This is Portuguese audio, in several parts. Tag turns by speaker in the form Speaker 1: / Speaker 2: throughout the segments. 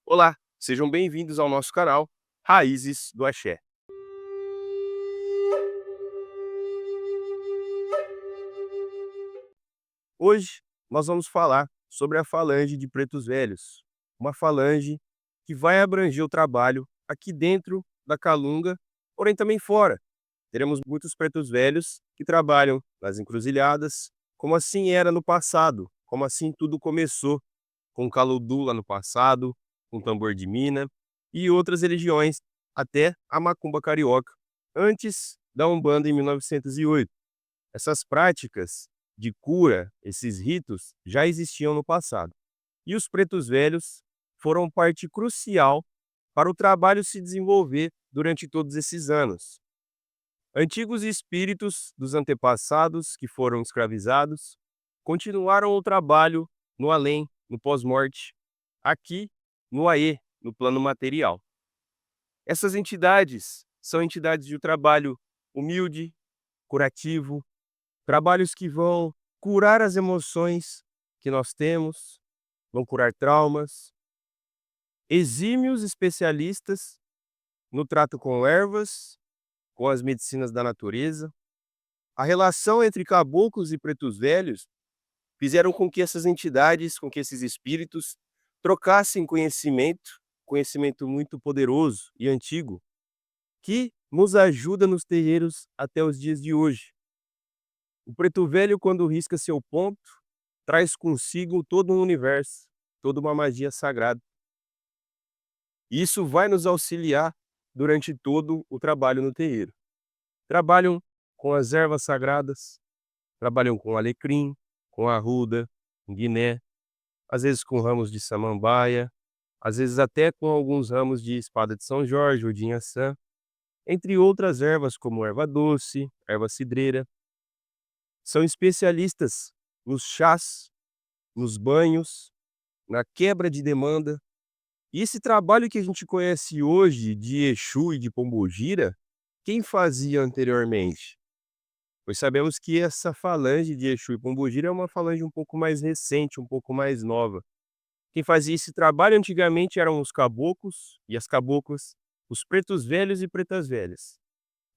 Speaker 1: Olá, sejam bem-vindos ao nosso canal Raízes do Axé. Hoje nós vamos falar sobre a falange de Pretos Velhos, uma falange que vai abranger o trabalho aqui dentro da Calunga, porém também fora. Teremos muitos pretos velhos que trabalham nas encruzilhadas, como assim era no passado, como assim tudo começou, com Caludum lá no passado, com tambor de mina e outras religiões, até a macumba carioca, antes da Umbanda em 1908. Essas práticas de cura, esses ritos, já existiam no passado. E os pretos velhos foram parte crucial para o trabalho se desenvolver durante todos esses anos. Antigos espíritos dos antepassados que foram escravizados continuaram o trabalho no além, no pós-morte, aqui no AE, no plano material. Essas entidades são entidades de um trabalho humilde, curativo, trabalhos que vão curar as emoções que nós temos, vão curar traumas, exímios especialistas no trato com ervas, com as medicinas da natureza. A relação entre caboclos e pretos velhos fizeram com que essas entidades, com que esses espíritos trocassem conhecimento, conhecimento muito poderoso e antigo, que nos ajuda nos terreiros até os dias de hoje. O preto velho, quando risca seu ponto, traz consigo todo um universo, toda uma magia sagrada. E isso vai nos auxiliar durante todo o trabalho no terreiro. Trabalham com as ervas sagradas, trabalham com alecrim, com arruda, com guiné, às vezes com ramos de samambaia, às vezes até com alguns ramos de espada de São Jorge ou de inhaçã, entre outras ervas como erva doce, erva cidreira. São especialistas nos chás, nos banhos, na quebra de demanda. E esse trabalho que a gente conhece hoje de Exu e de Pombogira, quem fazia anteriormente? Pois sabemos que essa falange de Exu e Pombogira é uma falange um pouco mais recente, um pouco mais nova. Quem fazia esse trabalho antigamente eram os caboclos e as caboclas, os pretos velhos e pretas velhas.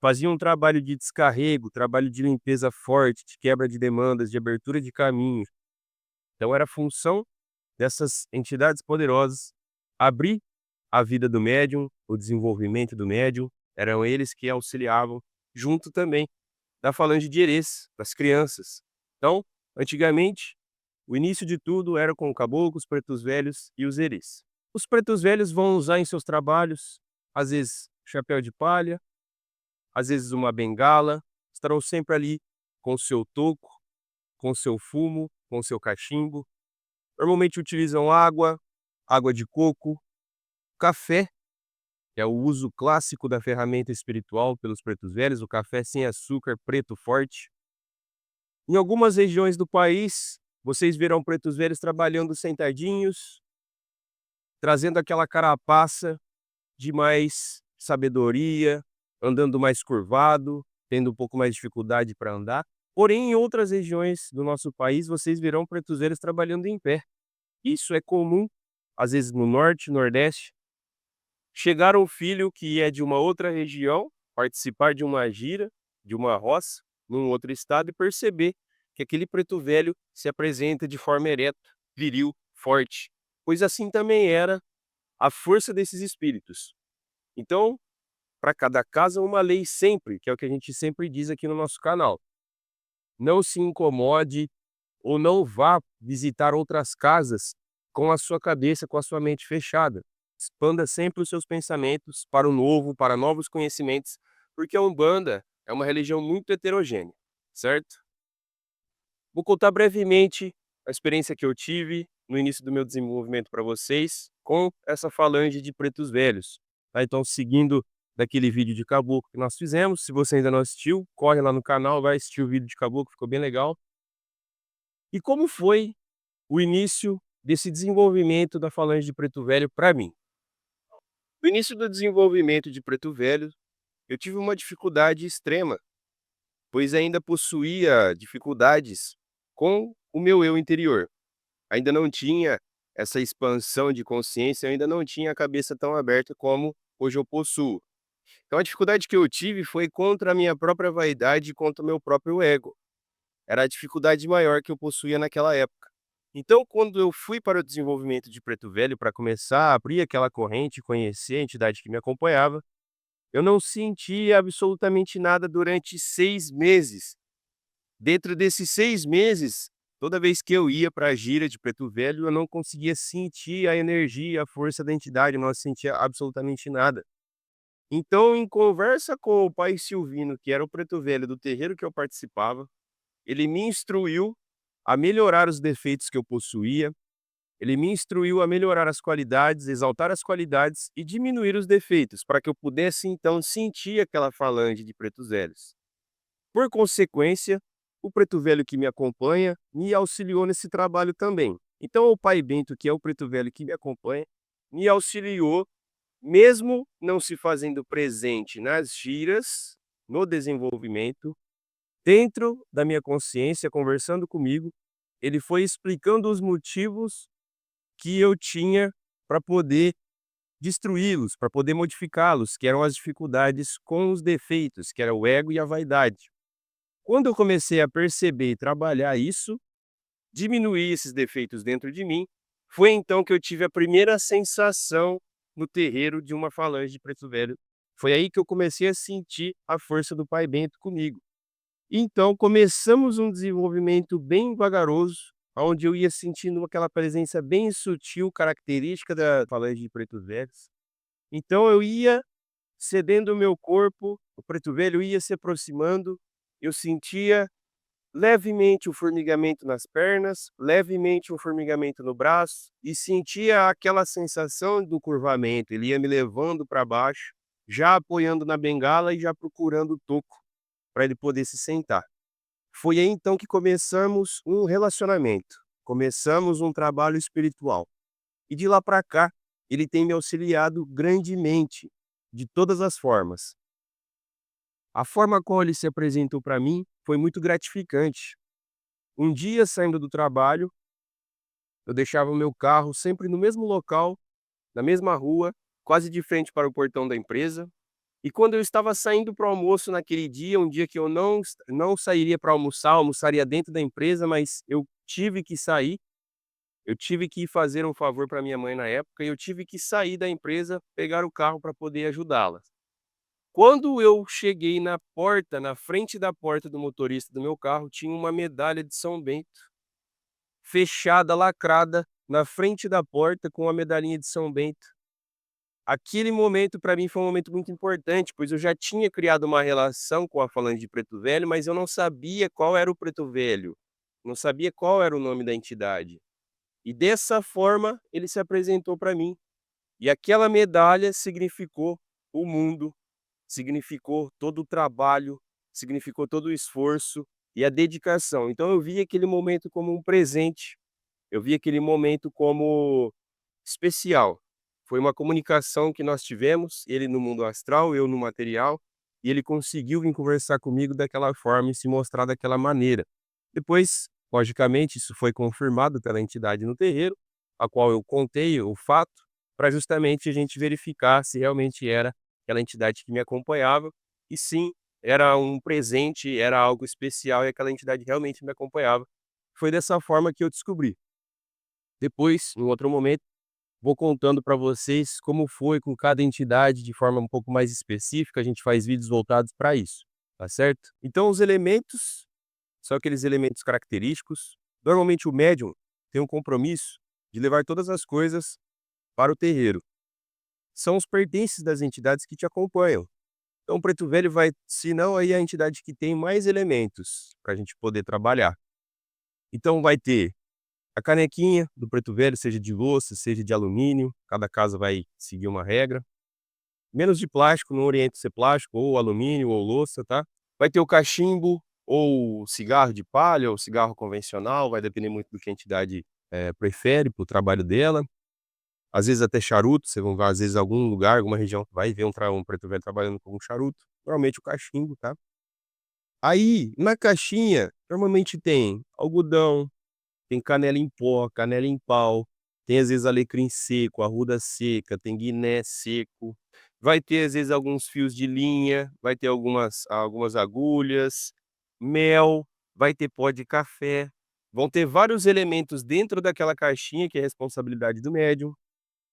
Speaker 1: Faziam um trabalho de descarrego, trabalho de limpeza forte, de quebra de demandas, de abertura de caminhos. Então era função dessas entidades poderosas abrir a vida do médium, o desenvolvimento do médium, eram eles que auxiliavam, junto também da falange de Herês, das crianças. Então, antigamente, o início de tudo era com o caboclo, os pretos velhos e os Herês. Os pretos velhos vão usar em seus trabalhos, às vezes, chapéu de palha, às vezes uma bengala, estarão sempre ali com o seu toco, com o seu fumo, com o seu cachimbo. Normalmente utilizam água, água de coco, café, que é o uso clássico da ferramenta espiritual pelos pretos velhos, o café sem açúcar, preto forte. Em algumas regiões do país, vocês verão pretos velhos trabalhando sentadinhos, trazendo aquela carapaça de mais sabedoria, andando mais curvado, tendo um pouco mais de dificuldade para andar. Porém, em outras regiões do nosso país, vocês verão pretos velhos trabalhando em pé. Isso é comum, às vezes no norte, nordeste. Chegar um filho que é de uma outra região, participar de uma gira, de uma roça, num outro estado e perceber que aquele preto velho se apresenta de forma ereta, viril, forte, pois assim também era a força desses espíritos. Então, para cada casa uma lei sempre, que é o que a gente sempre diz aqui no nosso canal. Não se incomode ou não vá visitar outras casas com a sua cabeça, com a sua mente fechada. Expanda sempre os seus pensamentos para o novo, para novos conhecimentos, porque a Umbanda é uma religião muito heterogênea, certo? Vou contar brevemente a experiência que eu tive no início do meu desenvolvimento para vocês com essa falange de pretos velhos. Tá? Então, seguindo daquele vídeo de caboclo que nós fizemos, se você ainda não assistiu, corre lá no canal, vai assistir o vídeo de caboclo, ficou bem legal. E como foi o início desse desenvolvimento da falange de preto velho para mim? No início do desenvolvimento de preto velho, eu tive uma dificuldade extrema, pois ainda possuía dificuldades com o meu eu interior. Ainda não tinha essa expansão de consciência, eu ainda não tinha a cabeça tão aberta como hoje eu possuo. Então a dificuldade que eu tive foi contra a minha própria vaidade e contra o meu próprio ego. Era a dificuldade maior que eu possuía naquela época. Então, quando eu fui para o desenvolvimento de Preto Velho para começar a abrir aquela corrente e conhecer a entidade que me acompanhava, eu não senti absolutamente nada durante 6 meses. Dentro desses 6 meses, toda vez que eu ia para a gira de Preto Velho, eu não conseguia sentir a energia, a força da entidade, eu não sentia absolutamente nada. Então, em conversa com o pai Silvino, que era o Preto Velho do terreiro que eu participava, ele me instruiu a melhorar os defeitos que eu possuía, ele me instruiu a melhorar as qualidades, exaltar as qualidades e diminuir os defeitos, para que eu pudesse então sentir aquela falange de pretos velhos. Por consequência, o preto velho que me acompanha me auxiliou nesse trabalho também. Então, o pai Bento, que é o preto velho que me acompanha, me auxiliou, mesmo não se fazendo presente nas giras, no desenvolvimento, dentro da minha consciência, conversando comigo, ele foi explicando os motivos que eu tinha para poder destruí-los, para poder modificá-los, que eram as dificuldades com os defeitos, que era o ego e a vaidade. Quando eu comecei a perceber e trabalhar isso, diminuir esses defeitos dentro de mim, foi então que eu tive a primeira sensação no terreiro de uma falange de preto velho. Foi aí que eu comecei a sentir a força do pai Bento comigo. Então começamos um desenvolvimento bem vagaroso, onde eu ia sentindo aquela presença bem sutil, característica da falange de pretos velhos. Então eu ia cedendo o meu corpo, o preto velho ia se aproximando, eu sentia levemente o formigamento nas pernas, levemente um formigamento no braço, e sentia aquela sensação do curvamento, ele ia me levando para baixo, já apoiando na bengala e já procurando o toco para ele poder se sentar. Foi aí então que começamos um relacionamento, começamos um trabalho espiritual. E de lá para cá, ele tem me auxiliado grandemente, de todas as formas. A forma como ele se apresentou para mim foi muito gratificante. Um dia, saindo do trabalho, eu deixava o meu carro sempre no mesmo local, na mesma rua, quase de frente para o portão da empresa. E quando eu estava saindo para o almoço naquele dia, um dia que eu não sairia para almoçar, almoçaria dentro da empresa, mas eu tive que sair, eu tive que ir fazer um favor para minha mãe na época, e eu tive que sair da empresa, pegar o carro para poder ajudá-la. Quando eu cheguei na porta, na frente da porta do motorista do meu carro, tinha uma medalha de São Bento, fechada, lacrada, na frente da porta com a medalhinha de São Bento. Aquele momento para mim foi um momento muito importante, pois eu já tinha criado uma relação com a falange de Preto Velho, mas eu não sabia qual era o Preto Velho, não sabia qual era o nome da entidade. E dessa forma ele se apresentou para mim. E aquela medalha significou o mundo, significou todo o trabalho, significou todo o esforço e a dedicação. Então eu vi aquele momento como um presente, eu vi aquele momento como especial. Foi uma comunicação que nós tivemos, ele no mundo astral, eu no material, e ele conseguiu vir conversar comigo daquela forma e se mostrar daquela maneira. Depois, logicamente, isso foi confirmado pela entidade no terreiro, a qual eu contei o fato, para justamente a gente verificar se realmente era aquela entidade que me acompanhava, e sim, era um presente, era algo especial e aquela entidade realmente me acompanhava. Foi dessa forma que eu descobri. Depois, em outro momento, vou contando para vocês como foi com cada entidade de forma um pouco mais específica, a gente faz vídeos voltados para isso, tá certo? Então os elementos são aqueles elementos característicos. Normalmente o médium tem um compromisso de levar todas as coisas para o terreiro. São os pertences das entidades que te acompanham. Então o preto velho vai, se não, aí é a entidade que tem mais elementos para a gente poder trabalhar. Então vai ter a canequinha do preto velho, seja de louça, seja de alumínio, cada casa vai seguir uma regra. Menos de plástico, não orienta ser plástico, ou alumínio, ou louça, tá? Vai ter o cachimbo, ou cigarro de palha, ou cigarro convencional, vai depender muito do que a entidade prefere para o trabalho dela. Às vezes até charuto, você vai ver, às vezes algum lugar, alguma região, vai ver um preto velho trabalhando com um charuto. Normalmente o cachimbo, tá? Aí, na caixinha, normalmente tem algodão, tem canela em pó, canela em pau, Tem às vezes alecrim seco, arruda seca, tem guiné seco, vai ter às vezes alguns fios de linha, vai ter algumas agulhas, mel, vai ter pó de café, vão ter vários elementos dentro daquela caixinha que é responsabilidade do médium.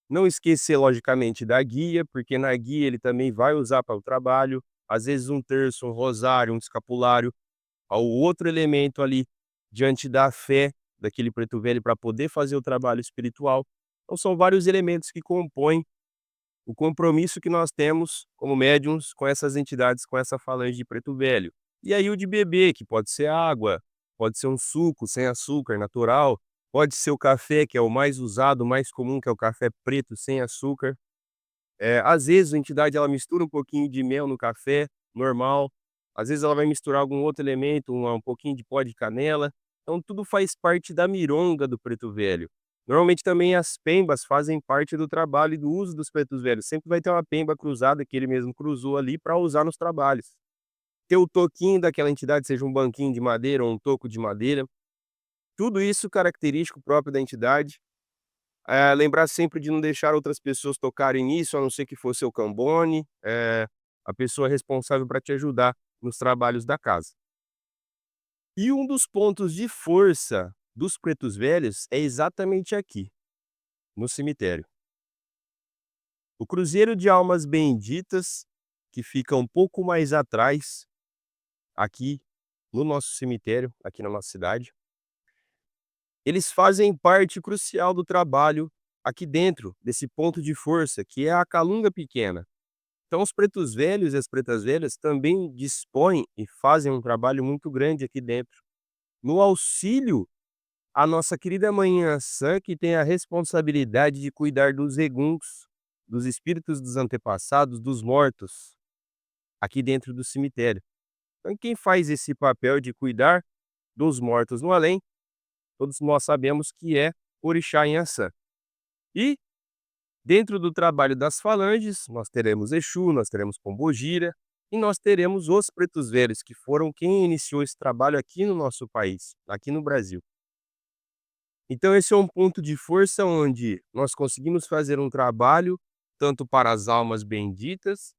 Speaker 1: Não esquecer logicamente da guia, porque na guia ele também vai usar para o trabalho, às vezes um terço, um rosário, um escapulário, ao outro elemento ali, diante da fé daquele preto velho para poder fazer o trabalho espiritual. Então são vários elementos que compõem o compromisso que nós temos como médiuns com essas entidades, com essa falange de preto velho. E aí o de beber, que pode ser água, pode ser um suco sem açúcar, natural, pode ser o café, que é o mais usado, o mais comum, que é o café preto sem açúcar. Às vezes a entidade ela mistura um pouquinho de mel no café, normal. Às vezes ela vai misturar algum outro elemento, um pouquinho de pó de canela. Então tudo faz parte da mironga do preto velho. Normalmente também as pembas fazem parte do trabalho e do uso dos pretos velhos. Sempre vai ter uma pemba cruzada que ele mesmo cruzou ali para usar nos trabalhos. Ter o toquinho daquela entidade, seja um banquinho de madeira ou um toco de madeira. Tudo isso característico próprio da entidade. Lembrar sempre de não deixar outras pessoas tocarem nisso, a não ser que for seu cambone, a pessoa responsável para te ajudar nos trabalhos da casa. E um dos pontos de força dos pretos velhos é exatamente aqui, no cemitério. O Cruzeiro de Almas Benditas, que fica um pouco mais atrás, aqui no nosso cemitério, aqui na nossa cidade, eles fazem parte crucial do trabalho aqui dentro desse ponto de força, que é a Calunga Pequena. Então os pretos velhos e as pretas velhas também dispõem e fazem um trabalho muito grande aqui dentro. No auxílio à nossa querida Mãe Ançã, que tem a responsabilidade de cuidar dos eguns, dos espíritos dos antepassados, dos mortos, aqui dentro do cemitério. Então quem faz esse papel de cuidar dos mortos no além, todos nós sabemos que é Orixá Inhaçã. E dentro do trabalho das falanges, nós teremos Exu, nós teremos Pombogira e nós teremos os pretos velhos, que foram quem iniciou esse trabalho aqui no nosso país, aqui no Brasil. Então esse é um ponto de força onde nós conseguimos fazer um trabalho tanto para as almas benditas,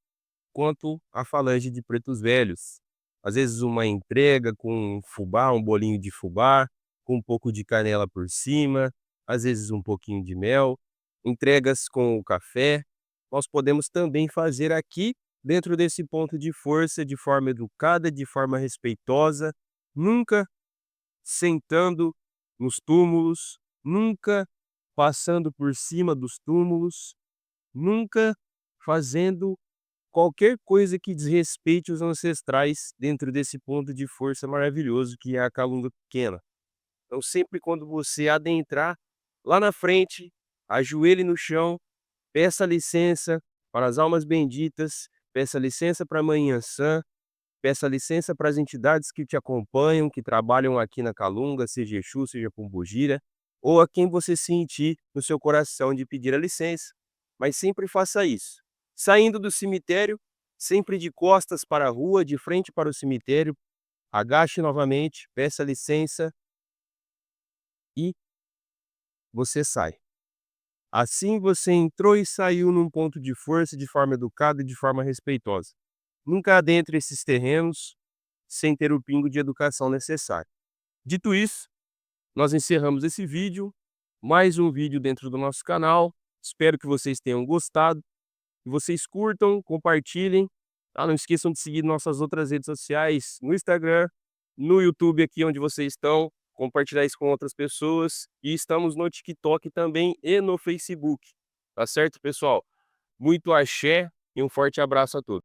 Speaker 1: quanto a falange de pretos velhos. Às vezes uma entrega com um fubá, um bolinho de fubá, com um pouco de canela por cima, às vezes um pouquinho de mel, entregas com o café. Nós podemos também fazer aqui, dentro desse ponto de força, de forma educada, de forma respeitosa, nunca sentando nos túmulos, nunca passando por cima dos túmulos, nunca fazendo qualquer coisa que desrespeite os ancestrais dentro desse ponto de força maravilhoso que é a Calunga Pequena. Então sempre quando você adentrar lá na frente, ajoelhe no chão, peça licença para as almas benditas, peça licença para a Mãe Ançã, peça licença para as entidades que te acompanham, que trabalham aqui na Calunga, seja Exu, seja Pombogira, ou a quem você sentir no seu coração de pedir a licença. Mas sempre faça isso. Saindo do cemitério, sempre de costas para a rua, de frente para o cemitério, agache novamente, peça licença e você sai. Assim você entrou e saiu num ponto de força de forma educada e de forma respeitosa. Nunca adentre esses terrenos sem ter o pingo de educação necessário. Dito isso, nós encerramos esse vídeo, mais um vídeo dentro do nosso canal. Espero que vocês tenham gostado, que vocês curtam, compartilhem. Tá? Não esqueçam de seguir nossas outras redes sociais, no Instagram, no YouTube aqui onde vocês estão, compartilhar isso com outras pessoas. E estamos no TikTok também e no Facebook. Tá certo, pessoal? Muito axé e um forte abraço a todos.